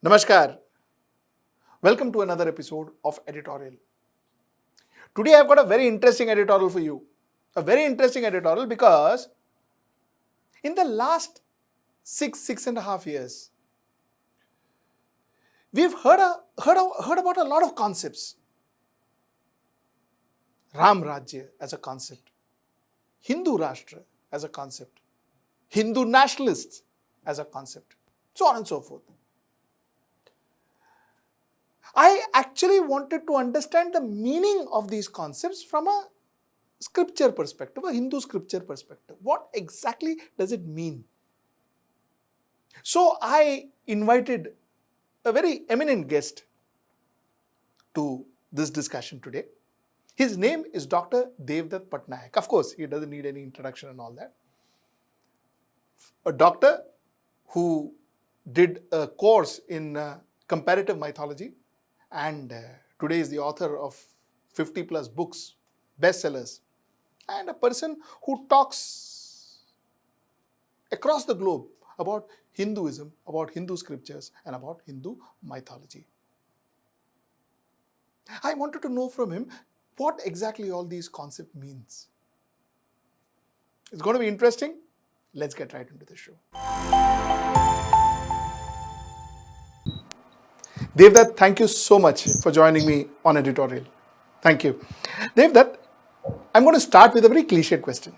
Namaskar. Welcome to another episode of Editorial. Today I've got a very interesting editorial for you. A very interesting editorial because in the last six and a half years, we've heard about a lot of concepts. Ram Rajya as a concept, Hindu Rashtra as a concept, Hindu Nationalists as a concept, so on and so forth. I actually wanted to understand the meaning of these concepts from a scripture perspective, a Hindu scripture perspective. What exactly does it mean? So I invited a very eminent guest to this discussion today. His name is Dr. Devdutt Pattanaik. Of course, he doesn't need any introduction and all that. A doctor who did a course in comparative mythology and today is the author of 50 plus books, bestsellers, and a person who talks across the globe about Hinduism, about Hindu scriptures, and about Hindu mythology. I wanted to know from him what exactly all these concepts means. It's going to be interesting. Let's get right into the show. Devdutt, thank you so much for joining me on Editorial. Thank you. Devdutt, I'm going to start with a very cliched question.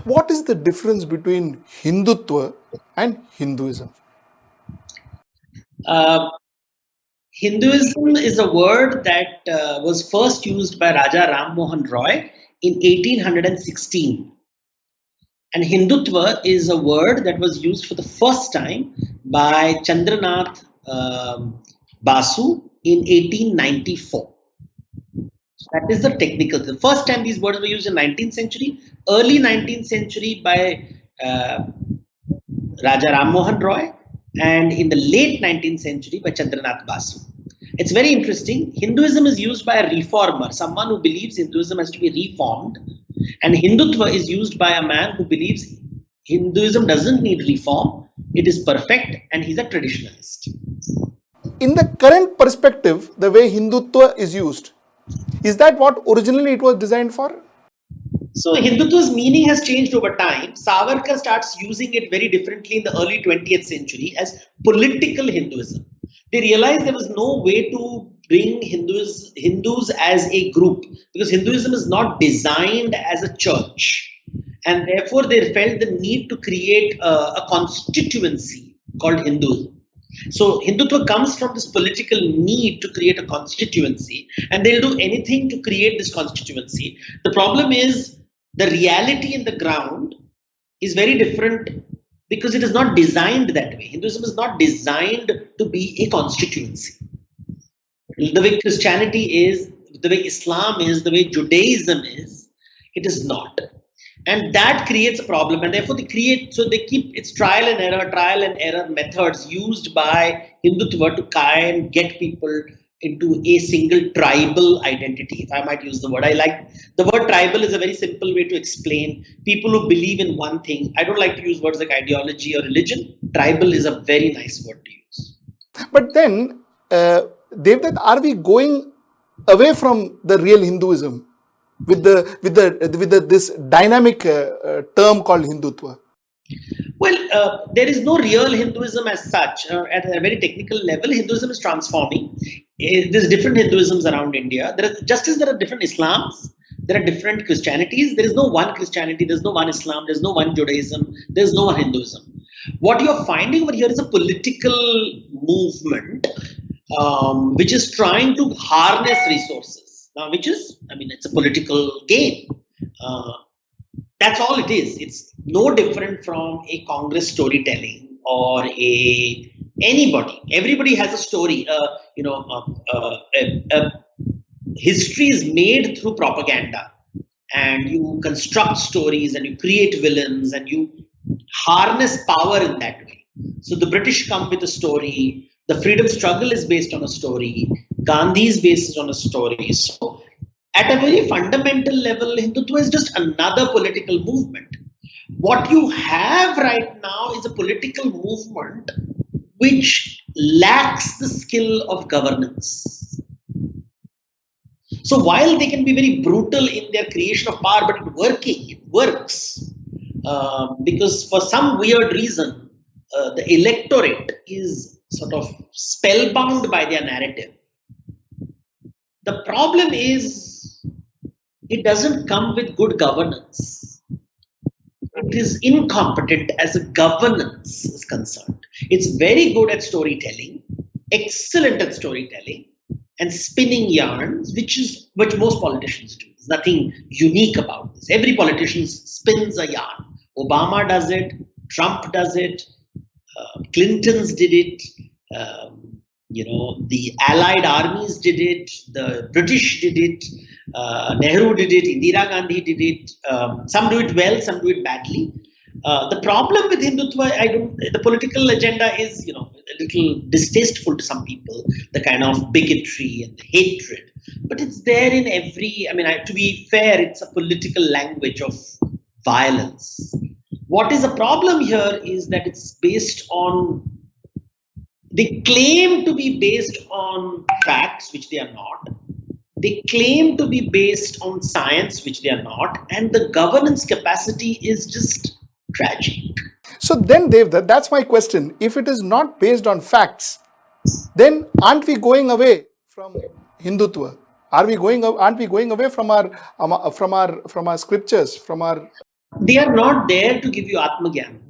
What is the difference between Hindutva and Hinduism? Hinduism is a word that was first used by Raja Ram Roy in 1816. And Hindutva is a word that was used for the first time by Chandranath Basu in 1894. That is the technical. The first time these words were used in 19th century, early 19th century by Raja Ram Roy, and in the late 19th century by Chandranath Basu. It's very interesting. Hinduism is used by a reformer, someone who believes Hinduism has to be reformed, and Hindutva is used by a man who believes Hinduism doesn't need reform, it is perfect, and he's a traditionalist. In the current perspective, the way Hindutva is used, is that what originally it was designed for? So Hindutva's meaning has changed over time. Savarkar starts using it very differently in the early 20th century as political Hinduism. They realized there was no way to bring Hindus as a group because Hinduism is not designed as a church. And therefore they felt the need to create a constituency called Hinduism. So Hindutva comes from this political need to create a constituency, and they'll do anything to create this constituency. The problem is the reality in the ground is very different because it is not designed that way. Hinduism is not designed to be a constituency. The way Christianity is, the way Islam is, the way Judaism is, it is not. And that creates a problem, and therefore they keep its trial and error methods used by Hindutva to try and get people into a single tribal identity, if I might use the word. I like the word tribal is a very simple way to explain people who believe in one thing. I don't like to use words like ideology or religion. Tribal is a very nice word to use. But then, Devdutt, are we going away from the real Hinduism with this dynamic term called Hindutva? Well, there is no real Hinduism as such. At a very technical level, Hinduism is transforming. There's different Hinduisms around India. Just as there are different Islams, there are different Christianities. There is no one Christianity, there's no one Islam, there's no one Judaism, there's no one Hinduism. What you're finding over here is a political movement which is trying to harness resources. Now, it's a political game. That's all it is. It's no different from a Congress storytelling or anybody. Everybody has a story. History is made through propaganda, and you construct stories and you create villains and you harness power in that way. So the British come with a story. The freedom struggle is based on a story. Gandhi is based on a story. So at a very fundamental level, Hindutva is just another political movement. What you have right now is a political movement which lacks the skill of governance. So while they can be very brutal in their creation of power, but it works because for some weird reason, the electorate is sort of spellbound by their narrative. The problem is it doesn't come with good governance. It is incompetent as a governance is concerned. It's very good at storytelling, excellent at storytelling, and spinning yarns, which most politicians do. There's nothing unique about this. Every politician spins a yarn. Obama does it, Trump does it, Clintons did it, the Allied armies did it, the British did it, Nehru did it, Indira Gandhi did it. Some do it well, some do it badly. The problem with Hindutva, the political agenda is, a little distasteful to some people, the kind of bigotry and the hatred. But it's there in every, to be fair, it's a political language of violence. What is a problem here is that it's based on, they claim to be based on facts, which they are not. They claim to be based on science, which they are not. And the governance capacity is just tragic. So then, Devdutt, that's my question. If it is not based on facts, then aren't we going away from Hindutva? Aren't we going away from our scriptures, from our? They are not there to give you Atmagyan.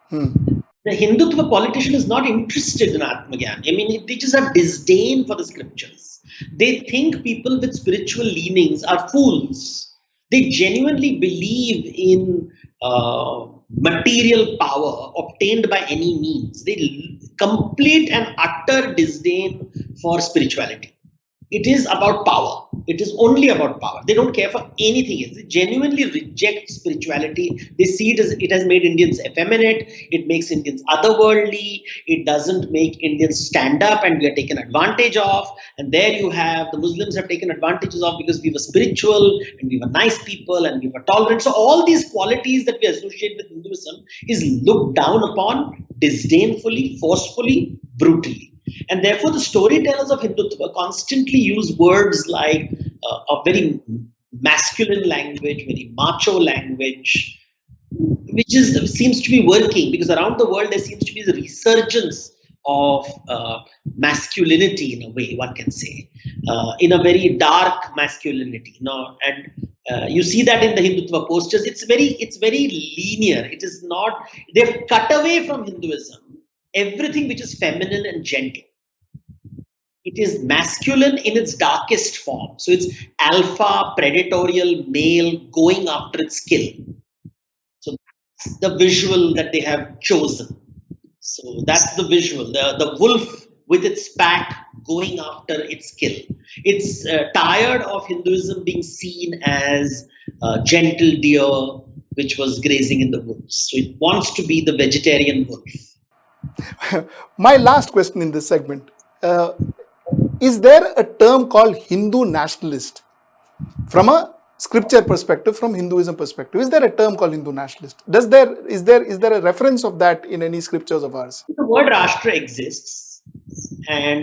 The Hindutva politician is not interested in Atmagyan. They just have disdain for the scriptures. They think people with spiritual leanings are fools. They genuinely believe in material power obtained by any means. They complete and utter disdain for spirituality. It is about power. It is only about power. They don't care for anything else. They genuinely reject spirituality. They see it as it has made Indians effeminate. It makes Indians otherworldly. It doesn't make Indians stand up and we are taken advantage of. And there you have the Muslims have taken advantages of because we were spiritual and we were nice people and we were tolerant. So all these qualities that we associate with Hinduism is looked down upon disdainfully, forcefully, brutally. And therefore, the storytellers of Hindutva constantly use words like a very masculine language, very macho language, which seems to be working because around the world there seems to be the resurgence of masculinity in a way, one can say, in a very dark masculinity. And you see that in the Hindutva postures. It's very linear. It is not. They've cut away from Hinduism everything which is feminine and gentle. It is masculine in its darkest form. So it's alpha, predatorial, male, going after its kill. So that's the visual that they have chosen. So that's the visual, the wolf with its pack going after its kill. It's tired of Hinduism being seen as a gentle deer which was grazing in the woods. So it wants to be the vegetarian wolf. My last question in this segment, is there a term called Hindu nationalist? From a scripture perspective, from Hinduism perspective, is there a term called Hindu nationalist? Is there a reference of that in any scriptures of ours? The word Rashtra exists,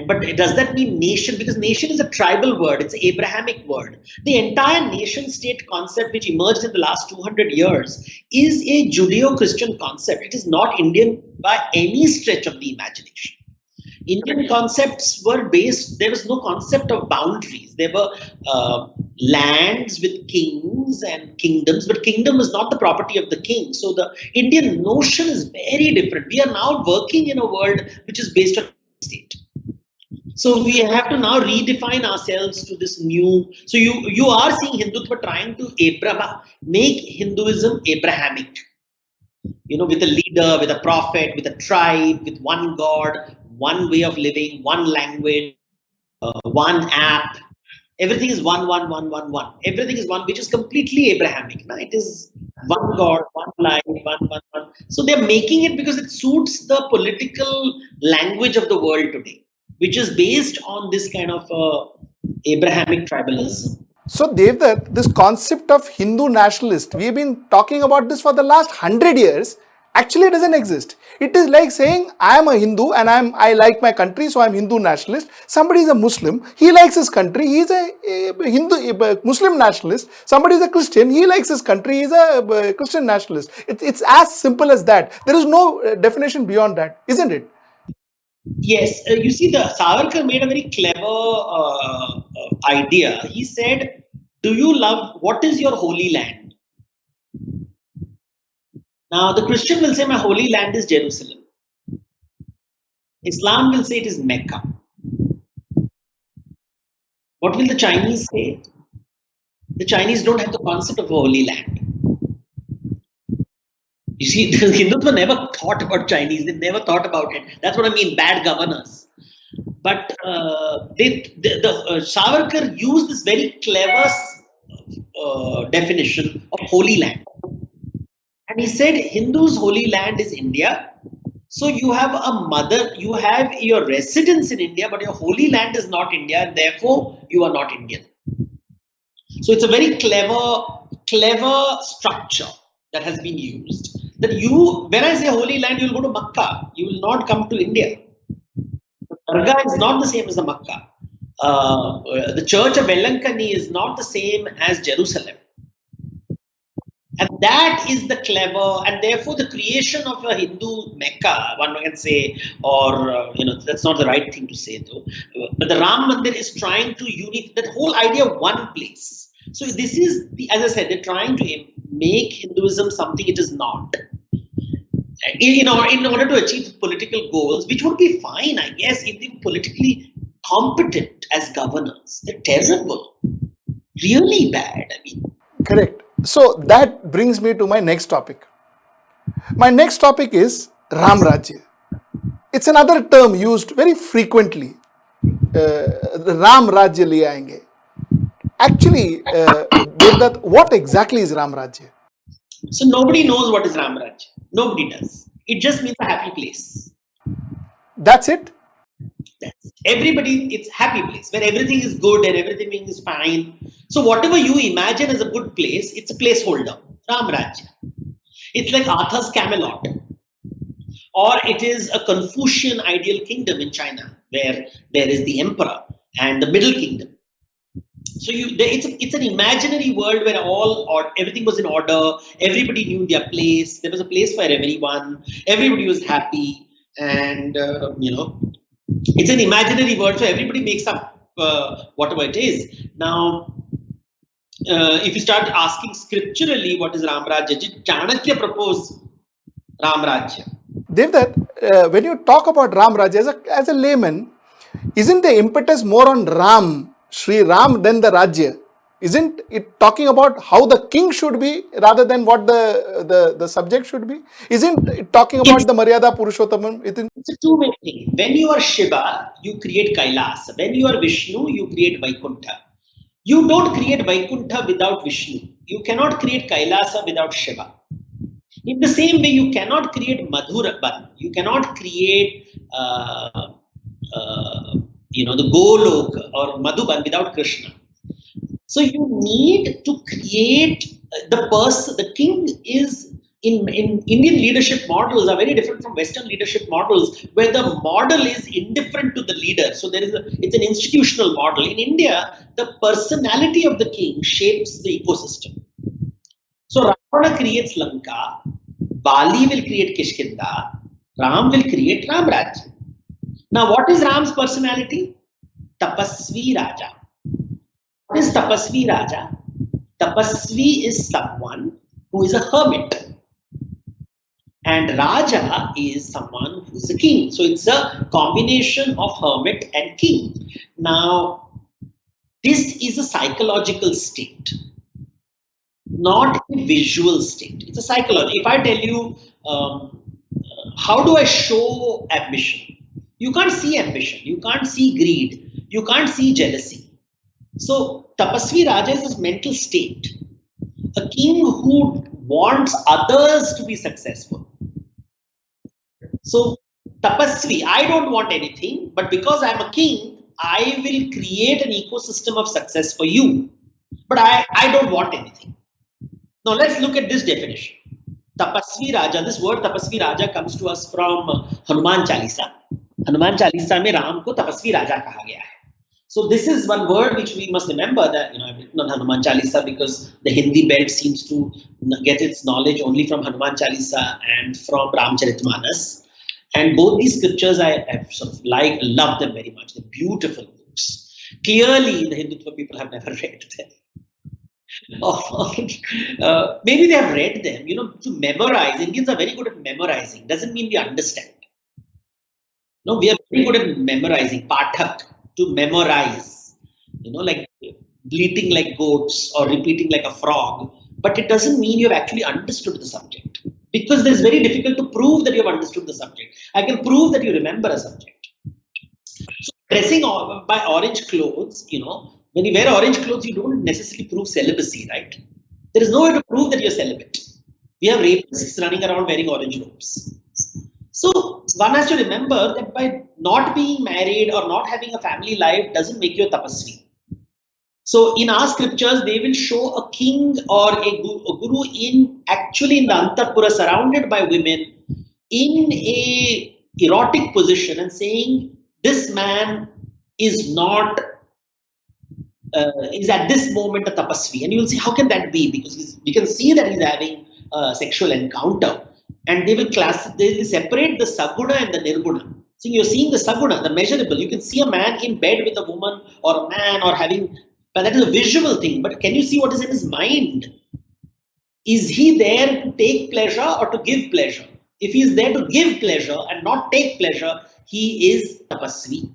but does that mean nation? Because nation is a tribal word, it's an Abrahamic word. The entire nation-state concept which emerged in the last 200 years is a Judeo-Christian concept. It is not Indian by any stretch of the imagination. Indian concepts were based, there was no concept of boundaries. There were lands with kings and kingdoms, but kingdom is not the property of the king. So the Indian notion is very different. We are now working in a world which is based on state. So we have to now redefine ourselves to this new. So you are seeing Hindutva trying to make Hinduism Abrahamic. With a leader, with a prophet, with a tribe, with one God, one way of living, one language, one app. Everything is one. Everything is one, which is completely Abrahamic. No? It is one God, one life, one. So they're making it because it suits the political language of the world today, which is based on this kind of Abrahamic tribalism. So Devdutt, this concept of Hindu nationalist, we've been talking about this for the last 100 years actually doesn't exist. It is like saying I am a Hindu and I like my country, so I'm Hindu nationalist. Somebody is a Muslim, he likes his country, he is a Hindu a Muslim nationalist. Somebody is a Christian, he likes his country, he is a Christian nationalist. It's as simple as that. There is no definition beyond that, isn't it? Yes, you see, the Savarkar made a very clever idea. He said, "Do you love? What is your holy land?" Now, the Christian will say, "My holy land is Jerusalem." Islam will say it is Mecca. What will the Chinese say? The Chinese don't have the concept of holy land. You see, Hindutva never thought about Chinese. They never thought about it. That's what I mean, bad governors. But Savarkar used this very clever definition of holy land. And he said, Hindus' holy land is India. So you have a mother, you have your residence in India, but your holy land is not India, and therefore you are not Indian. So it's a very clever structure that has been used. That when I say holy land, you will go to Makkah. You will not come to India. The Dargah is not the same as the Makkah. The church of Velankani is not the same as Jerusalem. And that is the clever, and therefore the creation of a Hindu Mecca, one can say, or that's not the right thing to say though. But the Ram Mandir is trying to unify that whole idea of one place. So this is, as I said, they're trying to make Hinduism something it is not. In order to achieve political goals, which would be fine, I guess, if they were politically competent as governors. They're terrible, really bad. I mean, correct. So that brings me to my next topic. My next topic is Ram Rajya. It's another term used very frequently. Ram Rajya le aayenge. Actually, Devdutt, what exactly is Ram Rajya? So nobody knows what is Ram Rajya. Nobody does. It just means a happy place. That's it? Everybody, it's happy place where everything is good and everything is fine. So whatever you imagine as a good place, it's a placeholder. Ram Rajya. It's like Arthur's Camelot. Or it is a Confucian ideal kingdom in China, where there is the emperor and the middle kingdom. So it's an imaginary world where everything was in order, everybody knew their place, there was a place for everyone, everybody was happy, and it's an imaginary world, so everybody makes up whatever it is. Now, if you start asking scripturally what is Ram Rajya, did Chanakya propose Ram Rajya? Devdutt, when you talk about Ram Rajya as a layman, isn't the impetus more on Ram, Sri Ram, than the Rajya? Isn't it talking about how the king should be rather than what the subject should be? Isn't it talking about the Maryada Purushottamam? It's a two-way thing. When you are Shiva, you create Kailas. When you are Vishnu, you create Vaikuntha. You don't create Vaikuntha without Vishnu. You cannot create Kailasa without Shiva. In the same way, you cannot create Madhuraban. You cannot create the Golok or Madhuban without Krishna. So you need to create the person. The king is in Indian leadership models are very different from Western leadership models, where the model is indifferent to the leader. So it's an institutional model. In India, the personality of the king shapes the ecosystem. So Ravana creates Lanka, Bali will create Kishkinda, Ram will create Ram Rajya. Now, what is Ram's personality? Tapasvi Raja. What is Tapasvi Raja? Tapasvi is someone who is a hermit. And Raja is someone who is a king. So it's a combination of hermit and king. Now, this is a psychological state, not a visual state. It's a psychology. If I tell you, how do I show ambition? You can't see ambition. You can't see greed. You can't see jealousy. So Tapasvi Raja is this mental state. A king who wants others to be successful. So Tapasvi, I don't want anything, but because I'm a king, I will create an ecosystem of success for you. But I don't want anything. Now let's look at this definition. Tapasvi Raja, this word Tapasvi Raja comes to us from Hanuman Chalisa. Hanuman Chalisa में राम को तपस्वी राजा कहा गया है. So this is one word which we must remember, that I've written on Hanuman Chalisa because the Hindi belt seems to get its knowledge only from Hanuman Chalisa and from Ramcharitmanas. And both these scriptures I have sort of love them very much. They're beautiful books. Clearly, the Hindutva people have never read them. Maybe they have read them, to memorize. Indians are very good at memorizing. Doesn't mean we understand. No, we are very good at memorizing. Pathak, to memorize. Like bleating like goats or repeating like a frog. But it doesn't mean you have actually understood the subject. Because it's very difficult to prove that you have understood the subject. I can prove that you remember a subject. So dressing by orange clothes, when you wear orange clothes, you don't necessarily prove celibacy, right? There is no way to prove that you're celibate. We have rapists running around wearing orange robes. So one has to remember that by not being married or not having a family life doesn't make you a tapasvi. So in our scriptures, they will show a king or a guru actually in the Antapura, surrounded by women, in a erotic position, and saying this man is not is at this moment a tapasvi. And you will see, how can that be? Because we can see that he's having a sexual encounter. And they will separate the saguna and the nirguna. So you're seeing the saguna, the measurable. You can see a man in bed with a woman or a man or having, but that is a visual thing. But can you see what is in his mind? Is he there to take pleasure or to give pleasure? If he is there to give pleasure and not take pleasure, he is tapasvi.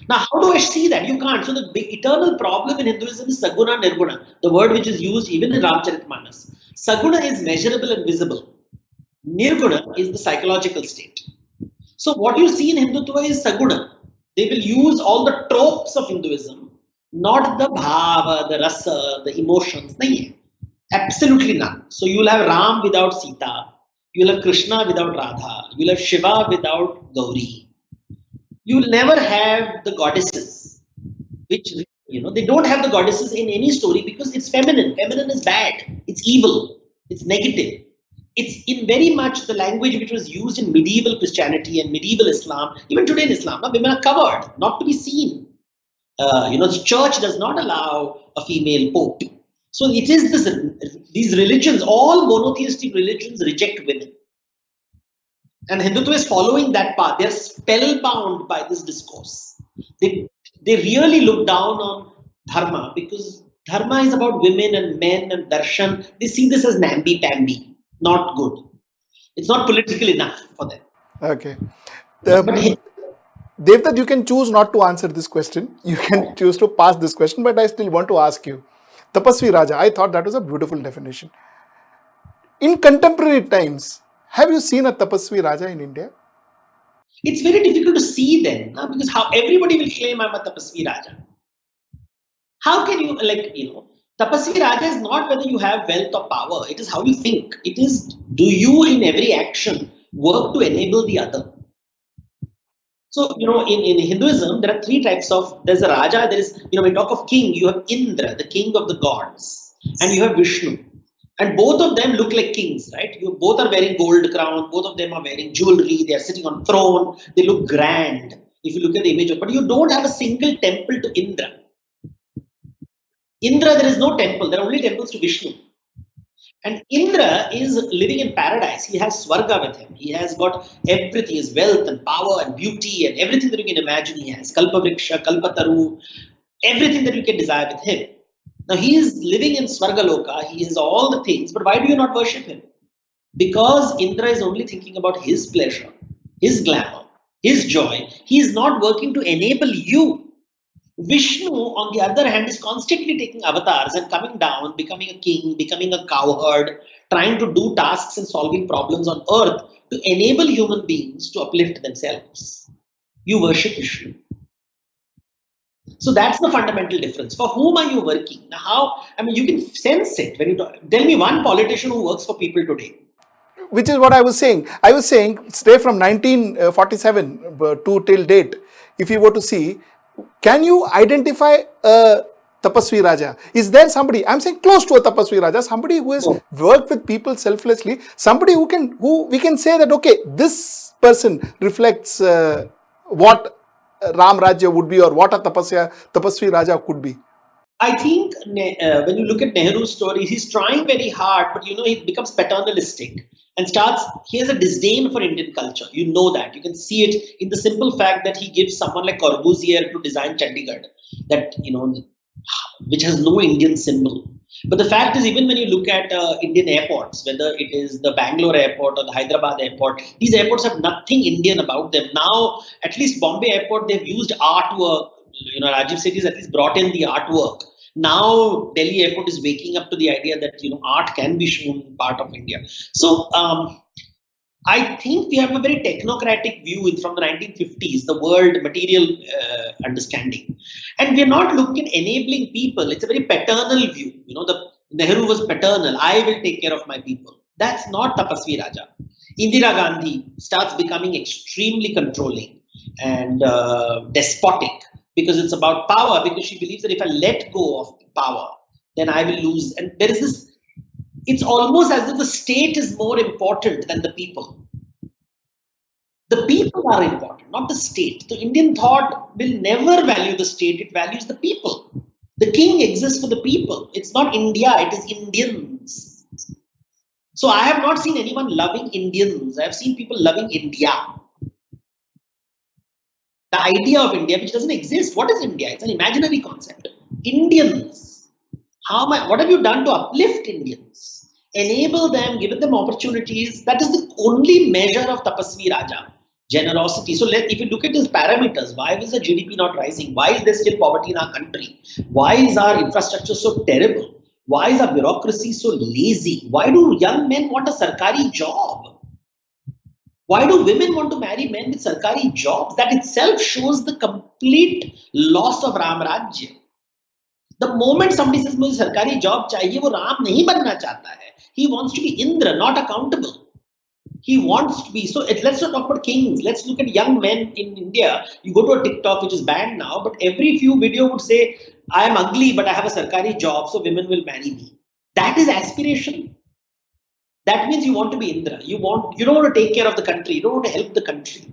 Now, how do I see that? You can't. So the big eternal problem in Hinduism is saguna, nirguna, the word which is used even in Ramcharitmanas. Saguna is measurable and visible. Nirguna is the psychological state. So what you see in Hindutva is saguna. They will use all the tropes of Hinduism, not the bhava, the rasa, the emotions. Nahi. Absolutely none. So you will have Ram without Sita. You will have Krishna without Radha. You will have Shiva without Gauri. You will never have the goddesses, which, they don't have the goddesses in any story because it's feminine. Feminine is bad. It's evil. It's negative. It's in very much the language which was used in medieval Christianity and medieval Islam. Even today in Islam, women are covered, not to be seen. The church does not allow a female pope. So it is these religions, all monotheistic religions reject women. And Hindutva is following that path. They're spellbound by this discourse. They really look down on Dharma because Dharma is about women and men and darshan. They see this as namby-pamby, not good. It's not political enough for them. Okay. Devdutt, you can choose not to answer this question. You can choose to pass this question, but I still want to ask you. Tapasvi Raja, I thought that was a beautiful definition. In contemporary times, have you seen a Tapasvi Raja in India? It's very difficult to see them because how everybody will claim I'm a Tapasvi Raja. How can you, Tapasvi Raja is not whether you have wealth or power. It is how you think. It is, do you in every action work to enable the other? So, in Hinduism, there are three types of, there's a Raja, there is, when we talk of king, you have Indra, the king of the gods, and you have Vishnu. And both of them look like kings, right? You both are wearing gold crown, both of them are wearing jewelry, they are sitting on throne, they look grand. If you look at the image of, but you don't have a single temple to Indra. Indra, there is no temple, there are only temples to Vishnu. And Indra is living in paradise. He has Swarga with him. He has got everything, his wealth and power and beauty and everything that you can imagine he has. Kalpavriksha, Kalpataru, everything that you can desire with him. Now he is living in Swargaloka. He has all the things, but why do you not worship him? Because Indra is only thinking about his pleasure, his glamour, his joy. He is not working to enable you. Vishnu, on the other hand, is constantly taking avatars and coming down, becoming a king, becoming a cowherd, trying to do tasks and solving problems on earth to enable human beings to uplift themselves. You worship Vishnu. So that's the fundamental difference. For whom are you working? Now, you can sense it when you talk. Tell me one politician who works for people today. Which is what I was saying. I was saying, stay from 1947 to till date. If you were to see, can you identify a Tapasvi Raja? Is there somebody, I'm saying close to a Tapasvi Raja, somebody who has worked with people selflessly, somebody who we can say that, okay, this person reflects what Ram Rajya would be, or what a Tapasvi Raja could be? I think when you look at Nehru's story, he's trying very hard, but he becomes paternalistic and he has a disdain for Indian culture. You know that. You can see it in the simple fact that he gives someone like Corbusier to design Chandigarh, that, which has no Indian symbol. But the fact is, even when you look at Indian airports, whether it is the Bangalore airport or the Hyderabad airport, these airports have nothing Indian about them. Now, at least Bombay airport, they've used artwork. Rajiv Sethi has at least brought in the artwork. Now, Delhi airport is waking up to the idea that, art can be shown part of India. So, I think we have a very technocratic view from the 1950s, the world material understanding. And we're not looking at enabling people. It's a very paternal view. The Nehru was paternal. I will take care of my people. That's not Tapasvi Raja. Indira Gandhi starts becoming extremely controlling and despotic, because it's about power, because she believes that if I let go of power, then I will lose. And there is this, it's almost as if the state is more important than the people. The people are important, not the state. The Indian thought will never value the state, it values the people. The king exists for the people. It's not India, it is Indians. So I have not seen anyone loving Indians. I have seen people loving India. The idea of India, which doesn't exist. What is India? It's an imaginary concept. Indians. What have you done to uplift Indians? Enable them, give them opportunities. That is the only measure of Tapasvi Raja. Generosity. So if you look at these parameters, why is the GDP not rising? Why is there still poverty in our country? Why is our infrastructure so terrible? Why is our bureaucracy so lazy? Why do young men want a sarkari job? Why do women want to marry men with sarkari jobs? That itself shows the complete loss of Ram Rajya. The moment somebody says, "Mujhe sarkari job chahiye," wo Ram nahi banna chahta hai. He wants to be Indra, not accountable. He wants to be. So let's not talk about kings. Let's look at young men in India. You go to a TikTok, which is banned now, but every few video would say, "I am ugly, but I have a sarkari job, so women will marry me." That is aspiration. That means you want to be Indra. You don't want to take care of the country. You don't want to help the country.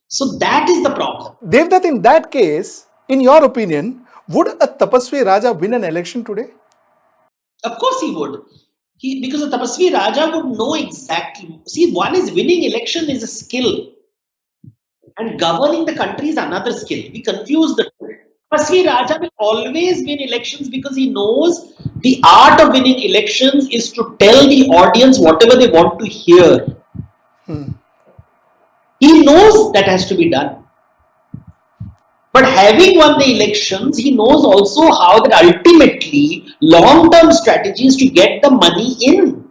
So that is the problem. Devdutt, in that case, in your opinion, would a Tapasvi Raja win an election today? Of course he would. Because a Tapasvi Raja would know exactly. See, one is winning election is a skill. And governing the country is another skill. We confuse the two. Tapasvi Raja will always win elections because he knows the art of winning elections is to tell the audience whatever they want to hear. He knows that has to be done. But having won the elections, he knows also how that ultimately long-term strategy is to get the money in.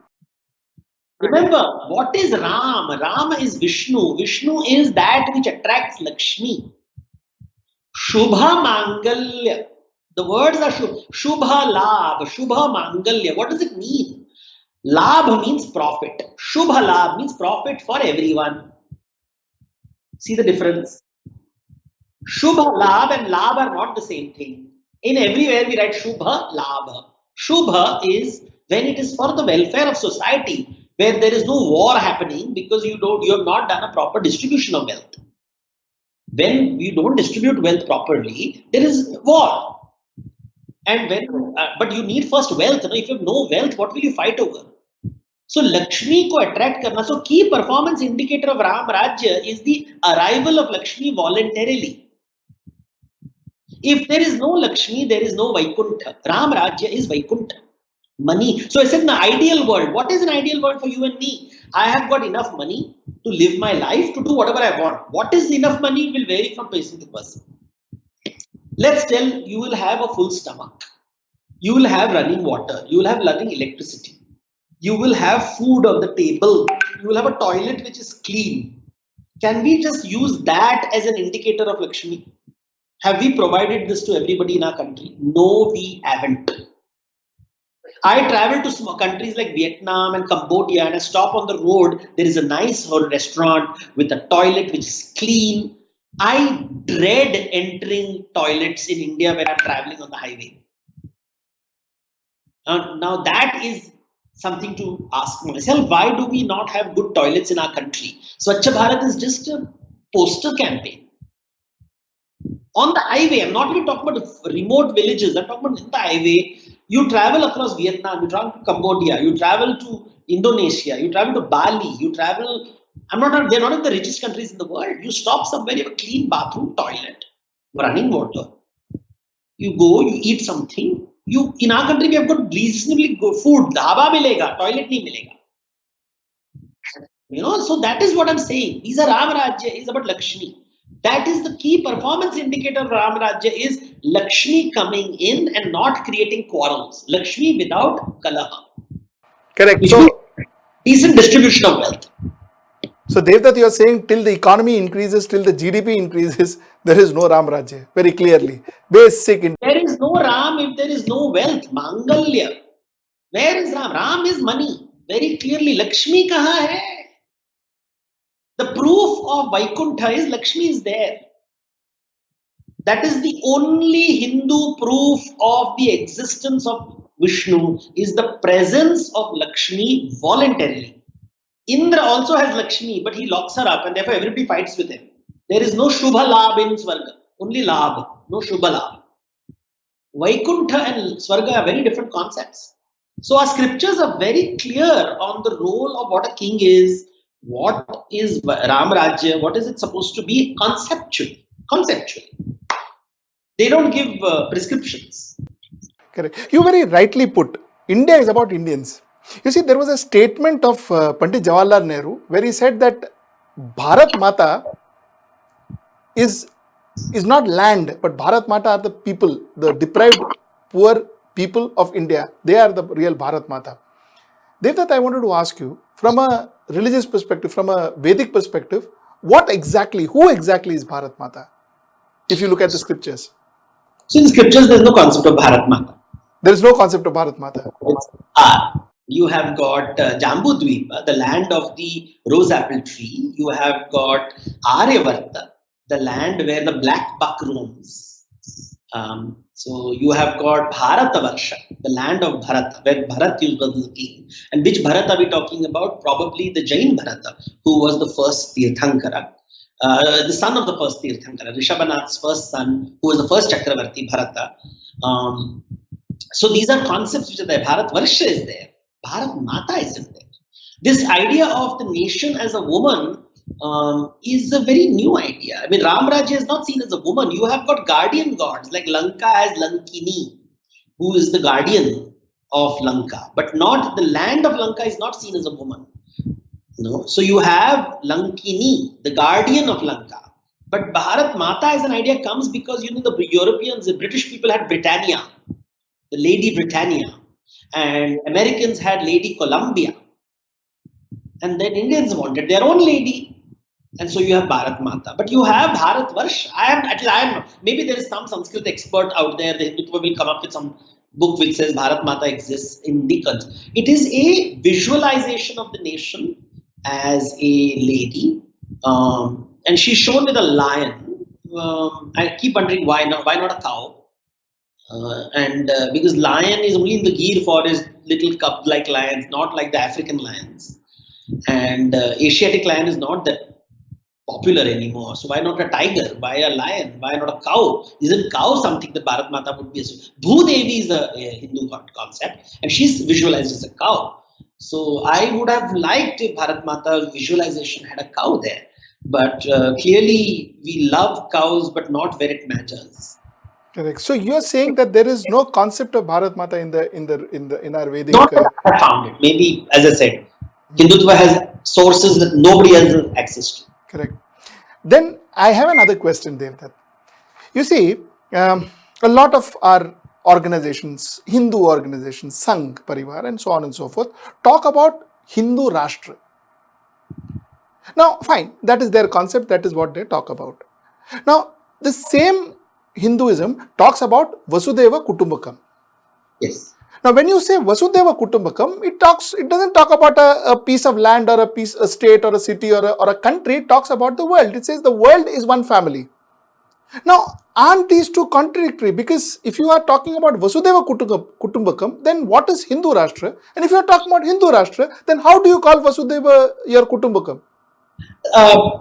Remember, what is Ram? Ram is Vishnu. Vishnu is that which attracts Lakshmi. Shubha Mangalya. The words are Shubha Labh, Shubha Mangalya. What does it mean? Labh means profit. Shubha Labh means profit for everyone. See the difference? Shubha Labh and Labh are not the same thing. In everywhere we write Shubha Labh. Shubha is when it is for the welfare of society, where there is no war happening because you have not done a proper distribution of wealth. When you don't distribute wealth properly, there is war. And but you need first wealth. If you have no wealth, what will you fight over? So Lakshmi ko attract karna. So key performance indicator of Ram Rajya is the arrival of Lakshmi voluntarily. If there is no Lakshmi, there is no Vaikuntha. Ram Rajya is Vaikuntha. Money. So I said in the ideal world, what is an ideal world for you and me? I have got enough money to live my life, to do whatever I want. What is enough money will vary from person to person. Let's tell you will have a full stomach. You will have running water. You will have running electricity. You will have food on the table. You will have a toilet which is clean. Can we just use that as an indicator of Lakshmi? Have we provided this to everybody in our country? No, we haven't. I travel to small countries like Vietnam and Cambodia, and I stop on the road. There is a nice restaurant with a toilet which is clean. I dread entering toilets in India when I'm traveling on the highway. Now that is something to ask myself. Why do we not have good toilets in our country? Swachh Bharat is just a poster campaign. On the highway, I'm not even talking about remote villages. I'm talking about in the highway. You travel across Vietnam, you travel to Cambodia, you travel to Indonesia, you travel to Bali, you travel. They're not in the richest countries in the world. You stop somewhere, you have a clean bathroom, toilet, running water. You go, you eat something. In our country, we have got reasonably good food. Dhaba milega, toilet nahi milega. So that is what I'm saying. These are Ram Rajya is about Lakshmi. That is the key performance indicator of Ram Rajya is Lakshmi coming in and not creating quarrels. Lakshmi without kalaha. Correct. Which So, means decent distribution of wealth. so Devdutt, you are saying till the economy increases, till the GDP increases, there is no Ram Rajya. Very clearly. Basic. There is no Ram if there is no wealth. Mangalya. Where is Ram? Ram is money. Very clearly. Lakshmi kaha hai? The proof of Vaikuntha is Lakshmi is there. That is the only Hindu proof of the existence of Vishnu is the presence of Lakshmi voluntarily. Indra also has Lakshmi, but he locks her up and therefore everybody fights with him. There is no Shubha Labh in Swarga, only Labh, no Shubha Labh. Vaikuntha and Swarga are very different concepts. So our scriptures are very clear on the role of what a king is, what is Ram Rajya, what is it supposed to be conceptually. They don't give prescriptions. Correct. You very rightly put, India is about Indians. You see, there was a statement of Pandit Jawaharlal Nehru where he said that Bharat Mata is not land, but Bharat Mata are the people, the deprived, poor people of India. They are the real Bharat Mata. Devdutt, I wanted to ask you, from a religious perspective, from a Vedic perspective, who exactly is Bharat Mata? If you look at the scriptures. So in scriptures, there is no concept of Bharat Mata. There is no concept of Bharat Mata. It's you have got Jambudvipa, the land of the rose apple tree. You have got Aryavarta, the land where the black buck roams. So you have got Bharatavarsha, the land of Bharata, where Bharat was the king. And which Bharata are we talking about? Probably the Jain Bharata, who was the first Tirthankara. The son of the first Tirthankara, Rishabhanath's first son, who was the first Chakravarti, Bharata. So these are concepts which are there. Bharat Varsha is there. Bharat Mata isn't there. This idea of the nation as a woman is a very new idea. I mean, Ram Rajya is not seen as a woman. You have got guardian gods, like Lanka has Lankini, who is the guardian of Lanka. But not the land of Lanka is not seen as a woman. No. So you have Lankini, the guardian of Lanka. But Bharat Mata as an idea comes because, the Europeans, the British people had Britannia, the Lady Britannia. And Americans had Lady Columbia. And then Indians wanted their own lady. And so you have Bharat Mata. But you have Bharat Varsha. Maybe there is some Sanskrit expert out there. The Hindutva will come up with some book which says Bharat Mata exists in the country. It is a visualization of the nation as a lady. And she's shown with a lion. I keep wondering why not a cow? Because lion is only in the Gir forest, little cub-like lions, not like the African lions. And Asiatic lion is not that popular anymore. So why not a tiger? Why a lion? Why not a cow? Isn't cow something that Bharat Mata would be? Bhudevi is a Hindu concept, and she's visualized as a cow. So I would have liked if Bharat Mata visualization had a cow there. But clearly we love cows, but not where it matters. Correct. So you are saying that there is no concept of Bharat Mata in our Vedic. Not that I found it. Maybe, as I said, Hindutva has sources that nobody else has access to. Correct. Then I have another question, Devdutt. You see, a lot of our organizations, Hindu organizations, Sangh, Parivar, and so on and so forth, talk about Hindu Rashtra. Now, fine, that is their concept, that is what they talk about. Now, the same Hinduism talks about Vasudeva Kutumbakam. Yes. Now, when you say Vasudeva Kutumbakam, it doesn't talk about a piece of land or a state or a city or a country. It talks about the world. It says the world is one family. Now, aren't these two contradictory? Because if you are talking about Vasudeva Kutumbakam, then what is Hindu Rashtra? And if you are talking about Hindu Rashtra, then how do you call Vasudeva your Kutumbakam?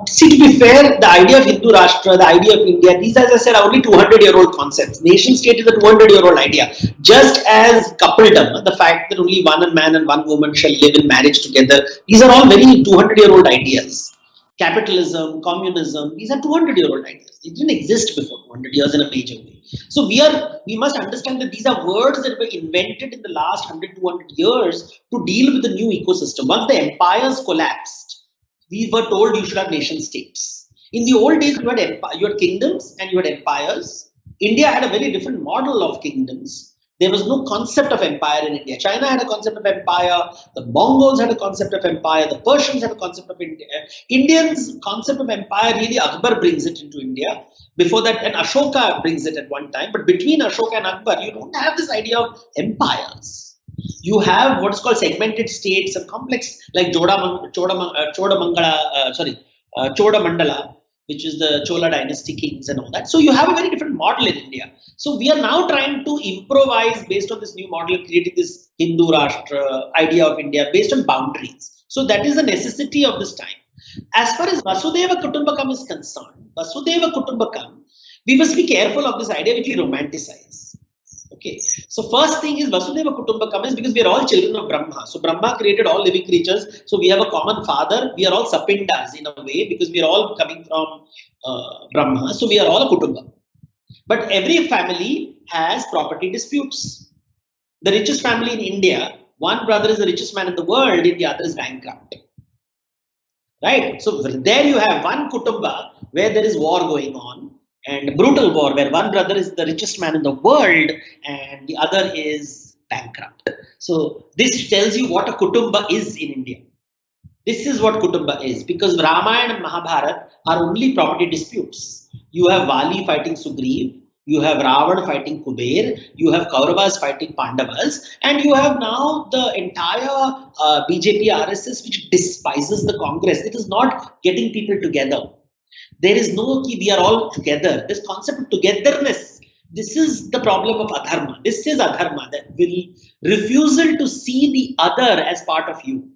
See, to be fair, the idea of Hindu Rashtra, the idea of India, these, as I said, are only 200-year-old concepts. Nation state is a 200-year-old idea. Just as coupledom, the fact that only one man and one woman shall live in marriage together, these are all very 200-year-old ideas. Capitalism, communism, these are 200-year-old ideas. They didn't exist before 200 years in a major way. So we must understand that these are words that were invented in the last 100, 200 years to deal with the new ecosystem. Once the empires collapsed, we were told you should have nation states. In the old days, you had kingdoms and you had empires. India had a very different model of kingdoms. There was no concept of empire in India. China had a concept of empire. The Mongols had a concept of empire. The Persians had a concept of India. Indians' concept of empire, really Akbar brings it into India. Before that, and Ashoka brings it at one time. But between Ashoka and Akbar, you don't have this idea of empires. You have what is called segmented states and complex like Chodamandala, which is the Chola dynasty kings and all that. So you have a very different model in India. So we are now trying to improvise based on this new model, creating this Hindu Rashtra idea of India based on boundaries. So that is the necessity of this time. As far as Vasudeva Kutumbakam is concerned, Vasudeva Kutumbakam, we must be careful of this idea which we romanticize. Okay, so first thing is Vasudeva Kutumbakam is because we are all children of Brahma. So Brahma created all living creatures. So we have a common father. We are all sapindas in a way because we are all coming from Brahma. So we are all a Kutumba. But every family has property disputes. The richest family in India, one brother is the richest man in the world, and the other is bankrupt. Right? So there you have one Kutumba where there is war going on. And brutal war where one brother is the richest man in the world and the other is bankrupt. So this tells you what a Kutumba is in India. This is what Kutumba is because Ramayana and Mahabharata are only property disputes. You have Vali fighting Sugriv, you have Ravan fighting Kuber, you have Kauravas fighting Pandavas, and you have now the entire BJP RSS which despises the Congress. It is not getting people together. There is no we are all together. This concept of togetherness, this is the problem of adharma. This is adharma, that will refusal to see the other as part of you.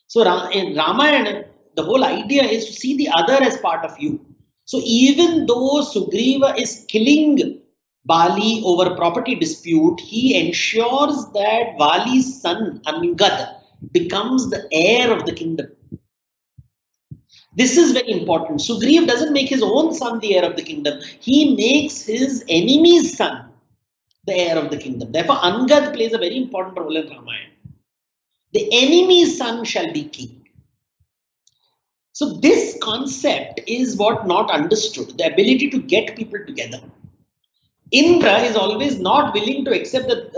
So in Ramayana, the whole idea is to see the other as part of you. So even though Sugriva is killing Bali over property dispute, he ensures that Vali's son Angad becomes the heir of the kingdom. This is very important. Sugriv doesn't make his own son the heir of the kingdom. He makes his enemy's son the heir of the kingdom. Therefore, Angad plays a very important role in Ramayana. The enemy's son shall be king. So this concept is what not understood, the ability to get people together. Indra is always not willing to accept that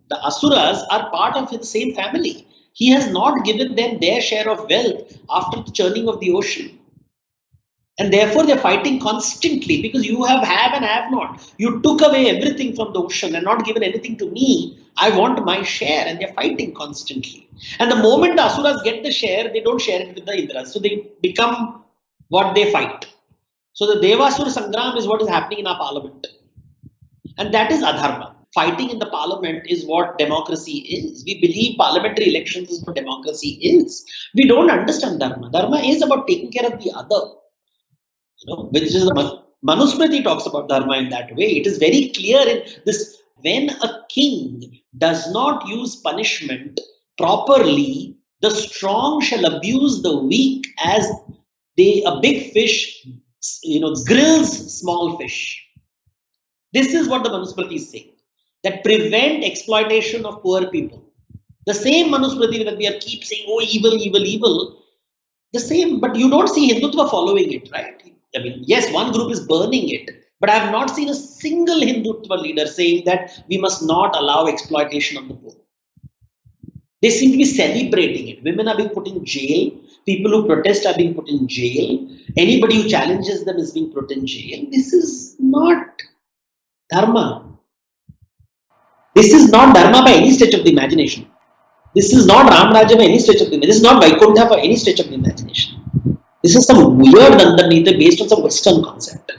the Asuras are part of the same family. He has not given them their share of wealth after the churning of the ocean. And therefore they're fighting constantly because you have and have not. You took away everything from the ocean and not given anything to me. I want my share, and they're fighting constantly. And the moment the Asuras get the share, they don't share it with the Indras. So they become what they fight. So the Devasura Sangram is what is happening in our parliament. And that is adharma. Fighting in the parliament is what democracy is. We believe parliamentary elections is what democracy is. We don't understand dharma. Dharma is about taking care of the other. Which is the Manusmriti talks about dharma in that way. It is very clear in this. When a king does not use punishment properly, the strong shall abuse the weak as a big fish, grills small fish. This is what the Manusmriti is saying. That prevent exploitation of poor people. The same Manusmriti that we are keep saying, oh, evil, evil, evil. The same, but you don't see Hindutva following it, right? I mean, yes, one group is burning it, but I have not seen a single Hindutva leader saying that we must not allow exploitation of the poor. They seem to be celebrating it. Women are being put in jail. People who protest are being put in jail. Anybody who challenges them is being put in jail. This is not dharma. This is not dharma by any stretch of the imagination. This is not Ram Rajya by any stretch of the imagination. This is not Vaikuntha by any stretch of the imagination. This is some weird underneath based on some Western concept.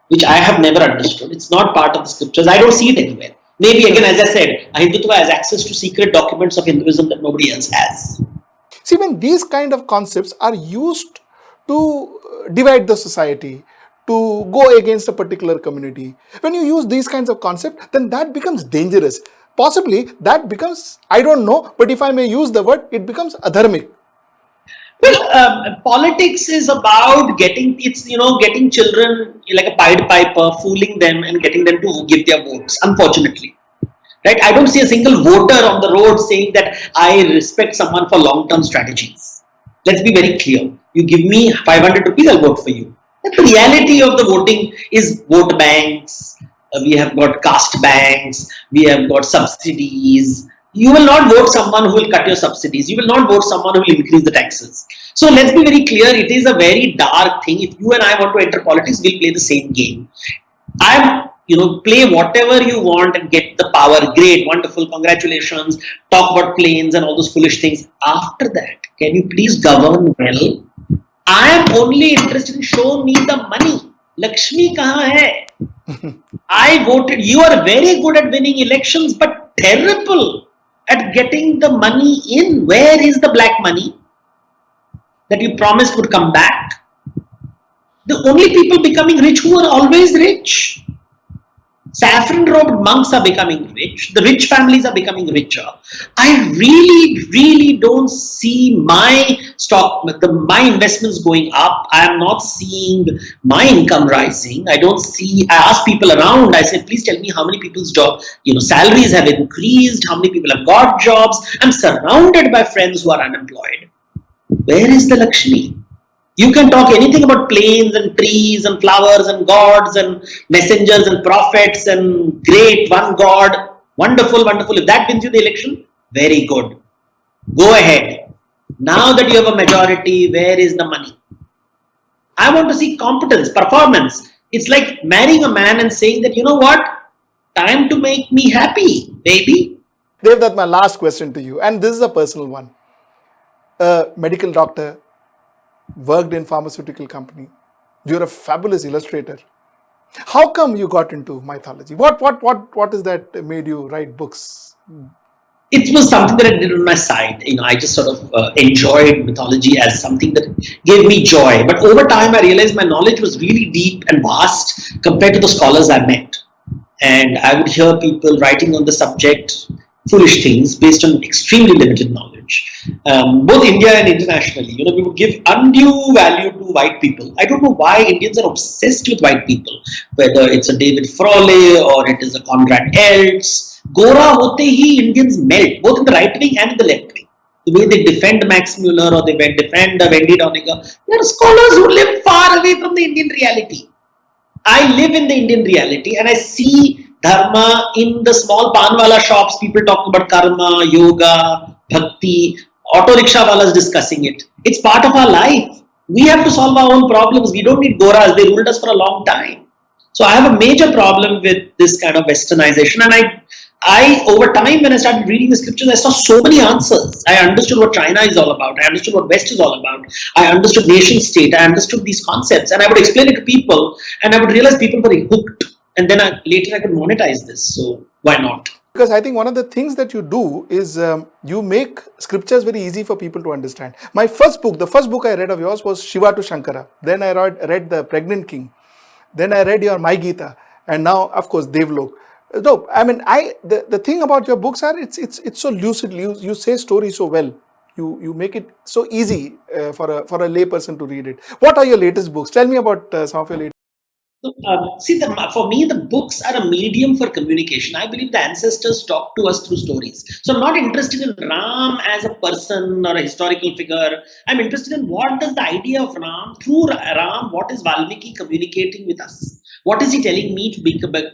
which I have never understood. It's not part of the scriptures. I don't see it anywhere. Maybe again, as I said, Hindutva has access to secret documents of Hinduism that nobody else has. See, when these kind of concepts are used to divide the society, to go against a particular community, when you use these kinds of concepts, then that becomes dangerous. Possibly that becomes, I don't know, but if I may use the word, it becomes adharmic. Well, politics is about getting children like a Pied Piper, fooling them and getting them to give their votes. Unfortunately, right? I don't see a single voter on the road saying that I respect someone for long-term strategies. Let's be very clear. You give me 500 rupees, I'll vote for you. But the reality of the voting is vote banks. We have got caste banks. We have got subsidies. You will not vote someone who will cut your subsidies. You will not vote someone who will increase the taxes. So let's be very clear. It is a very dark thing. If you and I want to enter politics, we'll play the same game. Play whatever you want and get the power. Great, wonderful, congratulations. Talk about planes and all those foolish things. After that, can you please govern well? I am only interested in show me the money. Lakshmi kahan hai? I voted. You are very good at winning elections, but terrible at getting the money in. Where is the black money that you promised would come back? The only people becoming rich who are always rich. Saffron-robed monks are becoming rich. The rich families are becoming richer. I really don't see my investments going up. I am not seeing my income rising. I ask people around, I say, please tell me how many people's salaries have increased, how many people have got jobs. I'm surrounded by friends who are unemployed. Where is the Lakshmi? You can talk anything about planes and trees and flowers and gods and messengers and prophets and great one God. Wonderful, wonderful. If that wins you the election, very good. Go ahead. Now that you have a majority, where is the money? I want to see competence, performance. It's like marrying a man and saying that, you know what? Time to make me happy, baby. Devdutt, my last question to you, and this is a personal one. A medical doctor, worked in pharmaceutical company. You're a fabulous illustrator. How come you got into mythology? What is that made you write books? It was something that I did on my side. I just sort of enjoyed mythology as something that gave me joy. But over time, I realized my knowledge was really deep and vast compared to the scholars I met. And I would hear people writing on the subject foolish things based on extremely limited knowledge, both India and internationally. We would give undue value to white people. I don't know why Indians are obsessed with white people, whether it's a David Frawley or it is a Conrad Eltz. Gora hote hi Indians melt, both in the right wing and in the left wing. The way they defend Max Muller or they defend Wendy Doniger, they are scholars who live far away from the Indian reality. I live in the Indian reality and I see Dharma in the small panwala shops. People talk about karma, yoga, bhakti, auto rickshaw walas discussing it. It's part of our life. We have to solve our own problems. We don't need Goras. They ruled us for a long time. So I have a major problem with this kind of westernization. And I over time, when I started reading the scriptures, I saw so many answers. I understood what China is all about. I understood what West is all about. I understood nation state. I understood these concepts. And I would explain it to people. And I would realize people were hooked. And then later I could monetize this. So why not? Because I think one of the things that you do is you make scriptures very easy for people to understand. The first book I read of yours was Shiva to Shankara. Then I read The Pregnant King. Then I read your My Gita. And now, of course, Devlok. No, I mean, the thing about your books are it's so lucid. You say stories so well. You make it so easy for a lay person to read it. What are your latest books? Tell me about some of your latest. For me, the books are a medium for communication. I believe the ancestors talk to us through stories. So I'm not interested in Ram as a person or a historical figure. I'm interested in what does the idea of Ram, through Ram, what is Valmiki communicating with us? What is he telling me to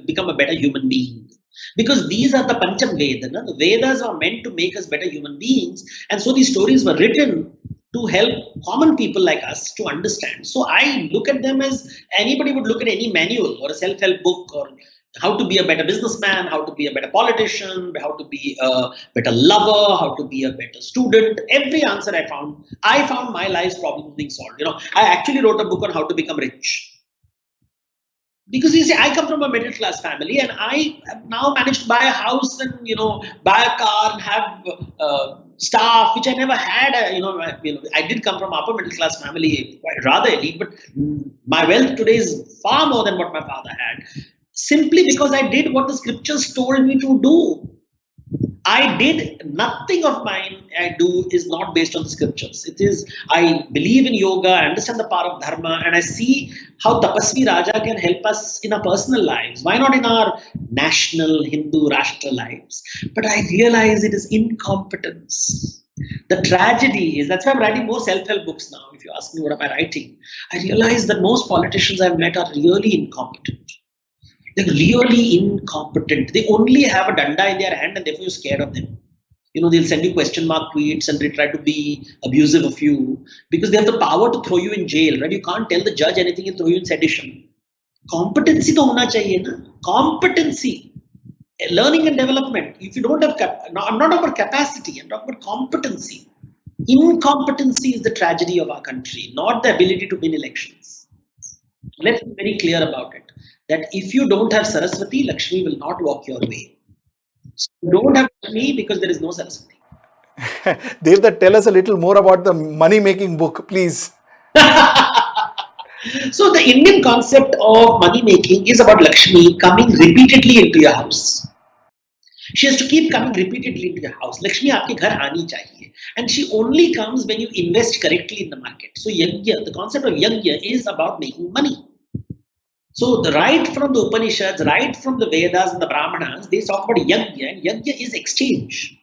become a better human being? Because these are the Pancham Vedas. The Vedas are meant to make us better human beings. And so these stories were written to help common people like us to understand. So I look at them as anybody would look at any manual or a self-help book or how to be a better businessman, how to be a better politician, how to be a better lover, how to be a better student. Every answer I found my life's problem being solved. I actually wrote a book on how to become rich. Because you see, I come from a middle class family, and I have now managed to buy a house and buy a car and have staff, which I never had. I did come from upper middle class family, rather elite, but my wealth today is far more than what my father had. Simply because I did what the scriptures told me to do. I did nothing of mine I do is not based on the scriptures. It is, I believe in yoga, I understand the power of Dharma, and I see how Tapasvi Raja can help us in our personal lives. Why not in our national Hindu Rashtra lives? But I realize it is incompetence. The tragedy is, that's why I'm writing more self-help books now. If you ask me what am I writing, I realize that most politicians I've met are really incompetent. They're really incompetent. They only have a danda in their hand and therefore you're scared of them. They'll send you question mark tweets and they try to be abusive of you because they have the power to throw you in jail, right? You can't tell the judge anything and throw you in sedition. Competency to hona chahiye na. Competency. Learning and development. If you don't have, I'm not about capacity, I'm talking about competency. Incompetency is the tragedy of our country, not the ability to win elections. Let's be very clear about it. That if you don't have Saraswati, Lakshmi will not walk your way. So you don't have Lakshmi because there is no Saraswati. Devdutt, tell us a little more about the money-making book, please. So the Indian concept of money-making is about Lakshmi coming repeatedly into your house. She has to keep coming repeatedly into your house. Lakshmi aapke ghar aani chahiye. And she only comes when you invest correctly in the market. So yajna, the concept of yajna is about making money. So right from the Upanishads, right from the Vedas and the Brahmanas, they talk about yajna, and yajna is exchange.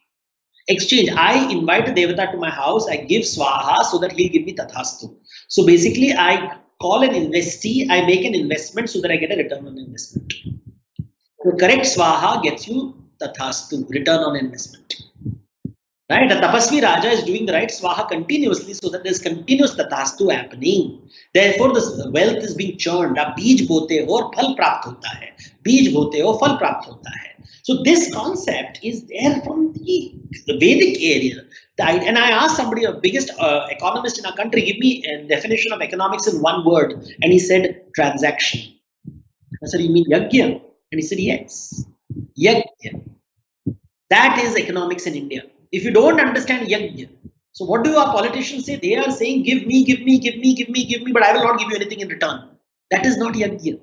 Exchange. I invite a devata to my house, I give swaha so that he'll give me tathastu. So basically, I call an investee, I make an investment so that I get a return on investment. So correct swaha gets you tathastu, return on investment. Right? The Tapasvi Raja is doing the right swaha continuously so that there's continuous tathastu happening. Therefore, the wealth is being churned. Ab beej bote ho aur phal prapt hota hai. Beej bote ho, phal prapt hota hai. So this concept is there from the Vedic area. And I asked somebody, the biggest economist in our country, give me a definition of economics in one word. And he said, transaction. I said, you mean yajna? And he said, yes. Yajna. That is economics in India. If you don't understand yajna, so what do our politicians say? They are saying, give me, give me, give me, give me, give me, but I will not give you anything in return. That is not yajna.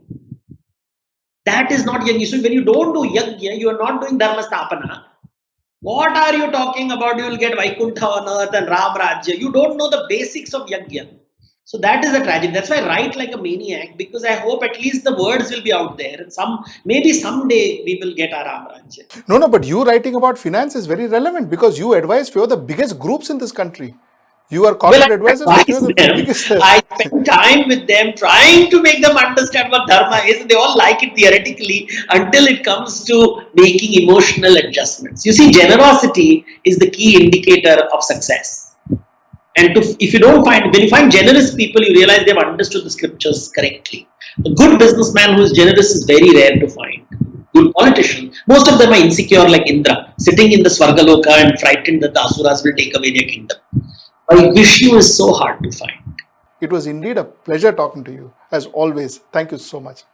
That is not yajna. So when you don't do yajna, you are not doing dharma sthapana. What are you talking about? You will get Vaikuntha on earth and Ram Rajya. You don't know the basics of yajna. So that is a tragedy. That's why I write like a maniac, because I hope at least the words will be out there. And maybe someday we will get our Ram Rajya. No, but you writing about finance is very relevant because you advise few of the biggest groups in this country. You are corporate advisors for few of the biggest. I spend time with them trying to make them understand what Dharma is. And they all like it theoretically until it comes to making emotional adjustments. You see, generosity is the key indicator of success. And if you don't find, when you find generous people, you realize they've understood the scriptures correctly. A good businessman who is generous is very rare to find. Good politician, most of them are insecure like Indra, sitting in the Swargaloka and frightened that the Asuras will take away their kingdom. But Vishnu is so hard to find. It was indeed a pleasure talking to you, as always. Thank you so much.